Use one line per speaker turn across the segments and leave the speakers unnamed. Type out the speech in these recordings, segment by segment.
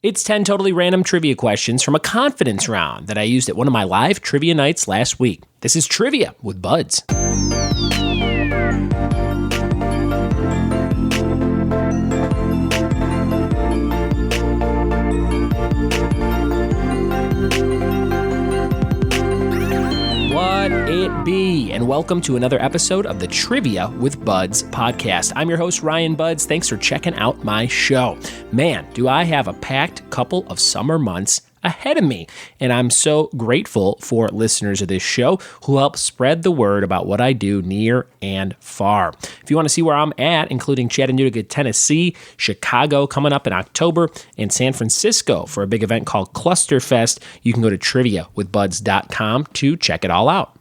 It's 10 totally random trivia questions from a confidence round that I used at one of my live trivia nights last week. This is Trivia with Buds. What it be, and welcome to another episode of the Trivia with Buds podcast. I'm your host, Ryan Buds. Thanks for checking out my show. Man, do I have a packed couple of summer months ahead of me, and I'm so grateful for listeners of this show who help spread the word about what I do near and far. If you want to see where I'm at, including Chattanooga, Tennessee, Chicago coming up in October, and San Francisco for a big event called Clusterfest, you can go to triviawithbuds.com to check it all out.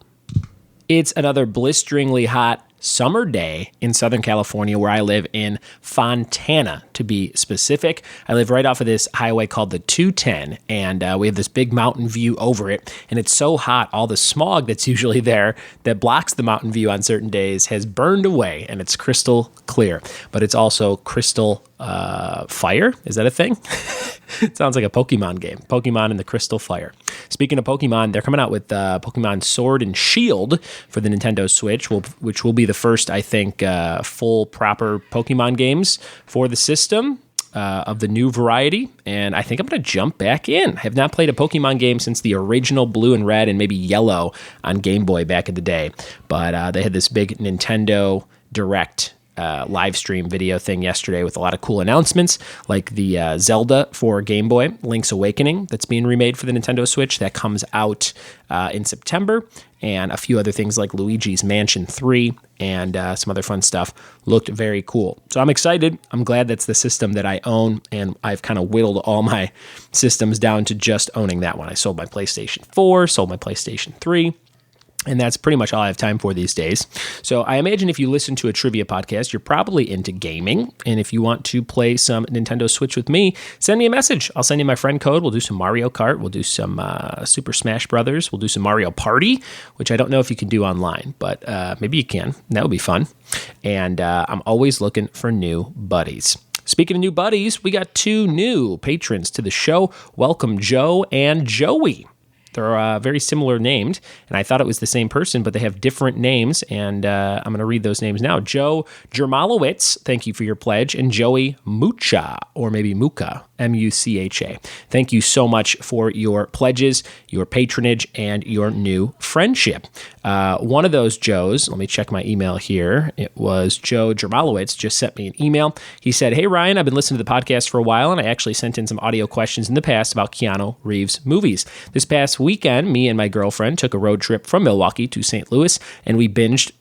It's another blisteringly hot summer day in Southern California, where I live in Fontana, to be specific. I live right off of this highway called the 210, and we have this big mountain view over it, and it's so hot, all the smog that's usually there that blocks the mountain view on certain days has burned away, and it's crystal clear, but it's also crystal fire. Is that a thing? It sounds like a Pokemon game. Pokemon and the Crystal Fire. Speaking of Pokemon, they're coming out with Pokemon Sword and Shield for the Nintendo Switch, which will be the first, I think, full proper Pokemon games for the system of the new variety. And I think I'm going to jump back in. I have not played a Pokemon game since the original Blue and Red and maybe Yellow on Game Boy back in the day. But they had this big Nintendo Direct live stream video thing yesterday with a lot of cool announcements, like the Zelda for Game Boy, Link's Awakening, that's being remade for the Nintendo Switch. That comes out in September, and a few other things like Luigi's Mansion 3 and some other fun stuff. Looked very cool. So I'm excited. I'm glad that's the system that I own, and I've kind of whittled all my systems down to just owning that one. I sold my PlayStation 4, sold my PlayStation 3, and that's pretty much all I have time for these days. So I imagine if you listen to a trivia podcast, you're probably into gaming. And if you want to play some Nintendo Switch with me, send me a message. I'll send you my friend code. We'll do some Mario Kart. We'll do some Super Smash Brothers. We'll do some Mario Party, which I don't know if you can do online, but maybe you can. That would be fun. And I'm always looking for new buddies. Speaking of new buddies, we got two new patrons to the show. Welcome, Joe and Joey. They're very similar named, and I thought it was the same person, but they have different names, and I'm going to read those names now. Joe Jermalowitz, thank you for your pledge, and Joey Mucha, or maybe Mucha, M-U-C-H-A. Thank you so much for your pledges, your patronage, and your new friendship. One of those Joes, let me check my email here. It was Joe Jermalowitz, just sent me an email. He said, "Hey, Ryan, I've been listening to the podcast for a while, and I actually sent in some audio questions in the past about Keanu Reeves movies. This past weekend, me and my girlfriend took a road trip from Milwaukee to St. Louis, and we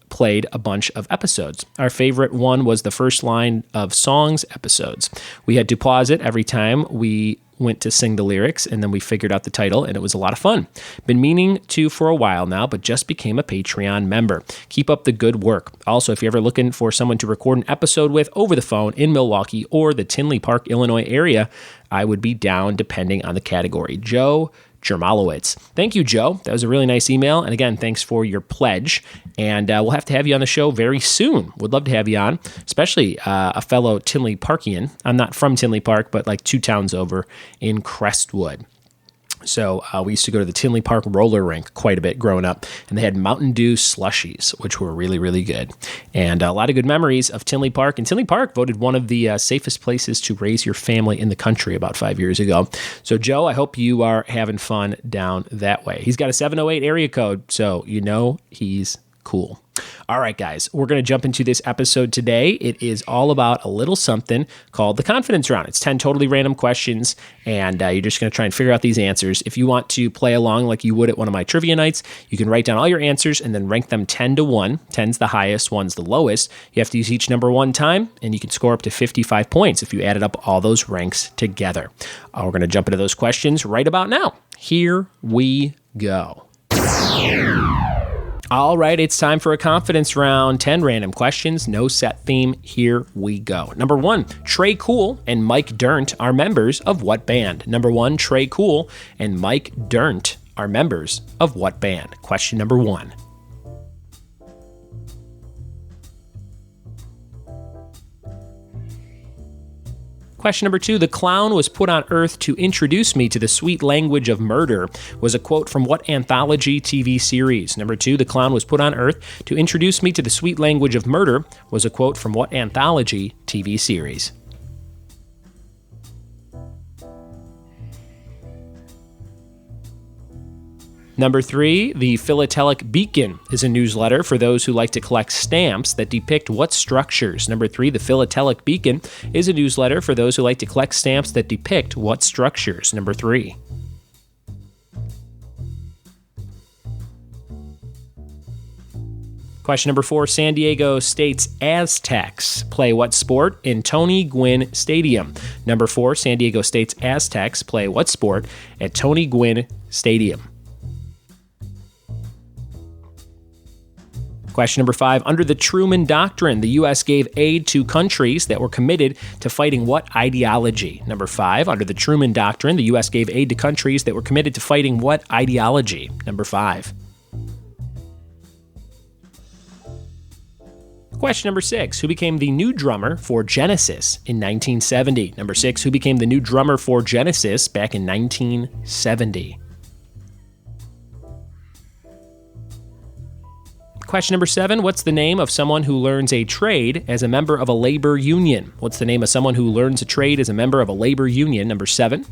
played a bunch of episodes. Our favorite one was the First Line of Songs episodes. We had to pause it every time we went to sing the lyrics, and then we figured out the title, and it was a lot of fun. Been meaning to for a while now, but just became a Patreon member. Keep up the good work. Also, if you're ever looking for someone to record an episode with over the phone in Milwaukee or the Tinley Park, Illinois area, I would be down depending on the category." Joe Jermalowitz. Thank you, Joe. That was a really nice email. And again, thanks for your pledge. And we'll have to have you on the show very soon. Would love to have you on, especially a fellow Tinley Parkian. I'm not from Tinley Park, but like 2 towns over in Crestwood. So we used to go to the Tinley Park roller rink quite a bit growing up, and they had Mountain Dew slushies, which were really, really good. And a lot of good memories of Tinley Park. And Tinley Park voted one of the safest places to raise your family in the country about 5 years ago. So, Joe, I hope you are having fun down that way. He's got a 708 area code, so you know he's cool. All right, guys, we're going to jump into this episode today. It is all about a little something called the confidence round. It's 10 totally random questions, and you're just going to try and figure out these answers. If you want to play along like you would at one of my trivia nights, you can write down all your answers and then rank them 10 to 1. 10's the highest, 1's the lowest. You have to use each number one time, and you can score up to 55 points if you added up all those ranks together. We're going to jump into those questions right about now. Here we go. All right, it's time for a confidence round. 10 random questions, no set theme. Here we go. Number 1, Trey Cool and Mike Dirnt are members of what band? Number 1, Trey Cool and Mike Dirnt are members of what band? Question number 1. Question number 2, the clown was put on earth to introduce me to the sweet language of murder was a quote from what anthology TV series? Number 2, the clown was put on earth to introduce me to the sweet language of murder was a quote from what anthology TV series? Number 3, the Philatelic Beacon is a newsletter for those who like to collect stamps that depict what structures. Number 3, the Philatelic Beacon is a newsletter for those who like to collect stamps that depict what structures. Number 3. Question number 4, San Diego State's Aztecs play what sport in Tony Gwynn Stadium? Number 4, San Diego State's Aztecs play what sport at Tony Gwynn Stadium? Question number 5, under the Truman Doctrine, the U.S. gave aid to countries that were committed to fighting what ideology? Number 5, under the Truman Doctrine, the U.S. gave aid to countries that were committed to fighting what ideology? Number 5. Question number 6, who became the new drummer for Genesis in 1970? Number 6, who became the new drummer for Genesis back in 1970? Question number 7, what's the name of someone who learns a trade as a member of a labor union? What's the name of someone who learns a trade as a member of a labor union? Number 7.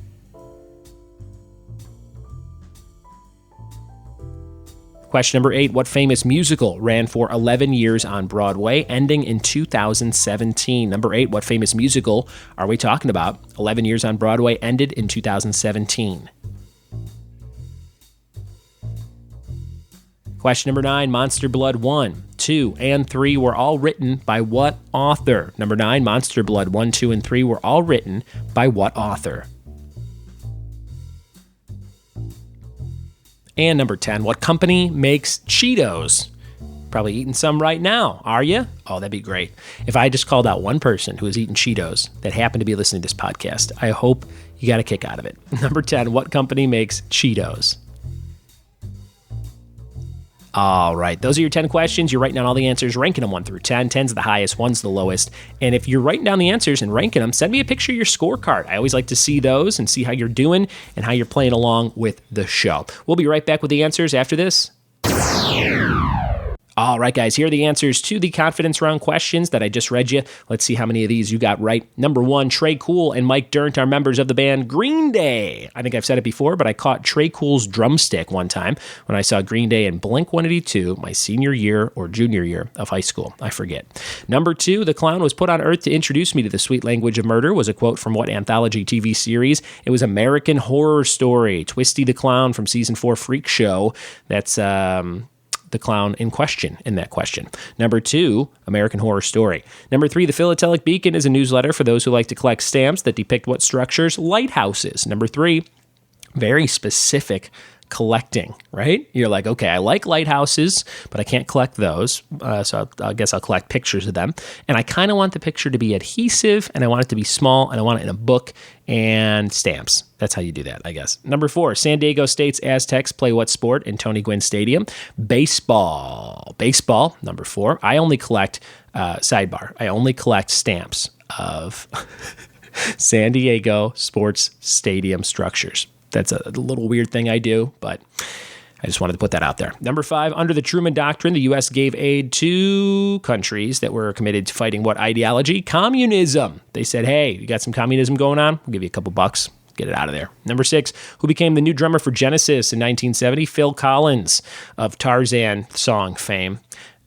Question number 8, what famous musical ran for 11 years on Broadway, ending in 2017? Number 8, what famous musical are we talking about? 11 years on Broadway, ended in 2017. Question number 9, Monster Blood 1, 2, and 3 were all written by what author? Number 9, Monster Blood 1, 2, and 3 were all written by what author? And number 10, what company makes Cheetos? Probably eating some right now, are you? Oh, that'd be great. If I just called out one person who is eating Cheetos that happened to be listening to this podcast, I hope you got a kick out of it. Number 10, what company makes Cheetos? All right, those are your 10 questions. You're writing down all the answers, ranking them 1 through 10. 10's the highest, 1's the lowest. And if you're writing down the answers and ranking them, send me a picture of your scorecard. I always like to see those and see how you're doing and how you're playing along with the show. We'll be right back with the answers after this. All right, guys, here are the answers to the confidence round questions that I just read you. Let's see how many of these you got right. Number 1, Trey Cool and Mike Dirnt are members of the band Green Day. I think I've said it before, but I caught Trey Cool's drumstick one time when I saw Green Day in Blink-182 my senior year or junior year of high school. I forget. Number 2, the clown was put on earth to introduce me to the sweet language of murder was a quote from what anthology TV series? It was American Horror Story. Twisty the Clown from season 4 Freak Show. That's the clown in question in that question. Number 2, American Horror Story. Number 3, the Philatelic Beacon is a newsletter for those who like to collect stamps that depict what structures? Lighthouses. Number 3, very specific collecting, right? You're like, okay, I like lighthouses, but I can't collect those, so I guess I'll collect pictures of them. And I kind of want the picture to be adhesive, and I want it to be small, and I want it in a book and stamps. That's how you do that, I guess. Number 4, San Diego State's Aztecs play what sport in Tony Gwynn Stadium? Baseball. Baseball, number 4. I only collect, sidebar, I only collect stamps of San Diego sports stadium structures. That's a little weird thing I do, but I just wanted to put that out there. Number 5, under the Truman Doctrine, the U.S. gave aid to countries that were committed to fighting what ideology? Communism. They said, hey, you got some communism going on? We'll give you a couple bucks. Get it out of there. Number 6, who became the new drummer for Genesis in 1970? Phil Collins of Tarzan song fame.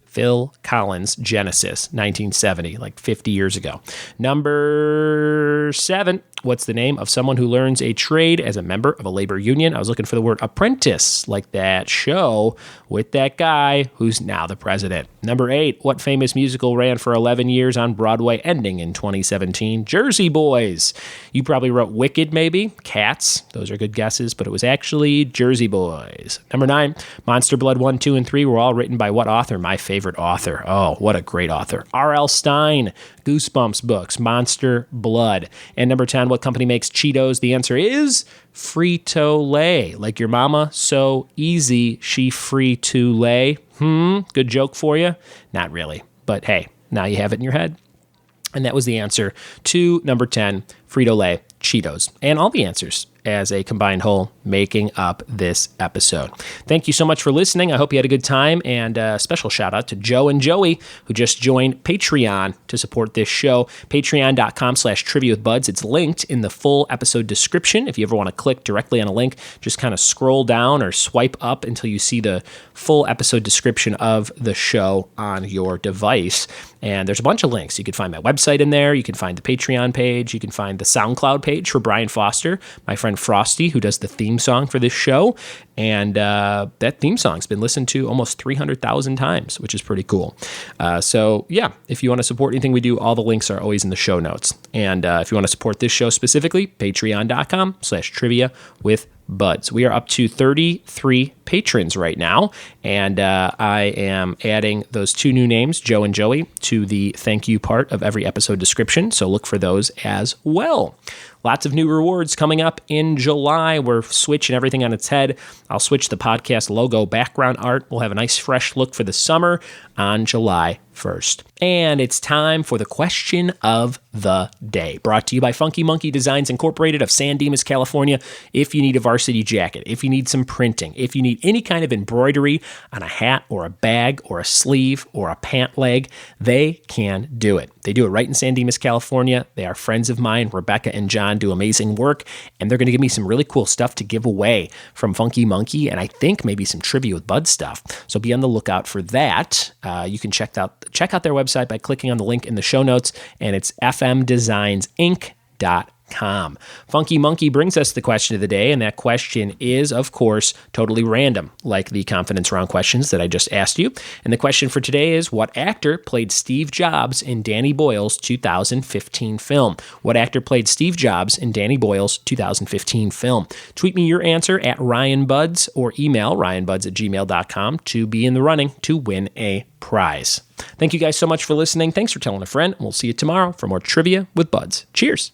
Phil Collins, Genesis, 1970, like 50 years ago. Number 7, what's the name of someone who learns a trade as a member of a labor union? I was looking for the word apprentice, like that show with that guy who's now the president. Number 8, what famous musical ran for 11 years on Broadway, ending in 2017? Jersey Boys. You probably wrote Wicked, maybe. Cats. Those are good guesses, but it was actually Jersey Boys. Number 9, Monster Blood 1, 2, and 3 were all written by what author? My favorite author. Oh, what a great author. R.L. Stine, Goosebumps books, Monster Blood. And number 10, what company makes Cheetos? The answer is Frito-Lay. Like your mama, so easy, she free-to-lay. Good joke for you? Not really. But hey, now you have it in your head. And that was the answer to number 10, Frito-Lay, Cheetos, and all the answers as a combined whole making up this episode. Thank you so much for listening. I hope you had a good time, and a special shout out to Joe and Joey who just joined Patreon to support this show. Patreon.com/trivia with buds. It's linked in the full episode description. If you ever want to click directly on a link, just kind of scroll down or swipe up until you see the full episode description of the show on your device. And there's a bunch of links. You can find my website in there. You can find the Patreon page. You can find the SoundCloud page for Brian Foster, my friend Frosty, who does the theme song for this show. And that theme song's been listened to almost 300,000 times, which is pretty cool. So yeah, if you want to support anything we do, all the links are always in the show notes. And if you want to support this show specifically, patreon.com/trivia with buds. We are up to 33 patrons right now, and I am adding those 2 new names, Joe and Joey, to the thank you part of every episode description, so look for those as well. Lots of new rewards coming up in July. We're switching everything on its head. I'll switch the podcast logo background art. We'll have a nice fresh look for the summer on July 1st. And it's time for the question of the day, brought to you by Funky Monkey Designs Incorporated of San Dimas, California. If you need a varsity jacket, if you need some printing, if you need any kind of embroidery on a hat or a bag or a sleeve or a pant leg, they can do it. They do it right in San Dimas, California. They are friends of mine. Rebecca and John do amazing work, and they're going to give me some really cool stuff to give away from Funky Monkey, and I think maybe some Trivia with Bud stuff. So be on the lookout for that. You can check out their website by clicking on the link in the show notes, and it's fmdesignsinc.com. Funky Monkey brings us the question of the day, and that question is, of course, totally random, like the confidence round questions that I just asked you. And the question for today is, what actor played Steve Jobs in Danny Boyle's 2015 film? What actor played Steve Jobs in Danny Boyle's 2015 film? Tweet me your answer at RyanBuds or email ryanbuds@gmail.com to be in the running to win a prize. Thank you guys so much for listening. Thanks for telling a friend, and we'll see you tomorrow for more Trivia with Buds. Cheers.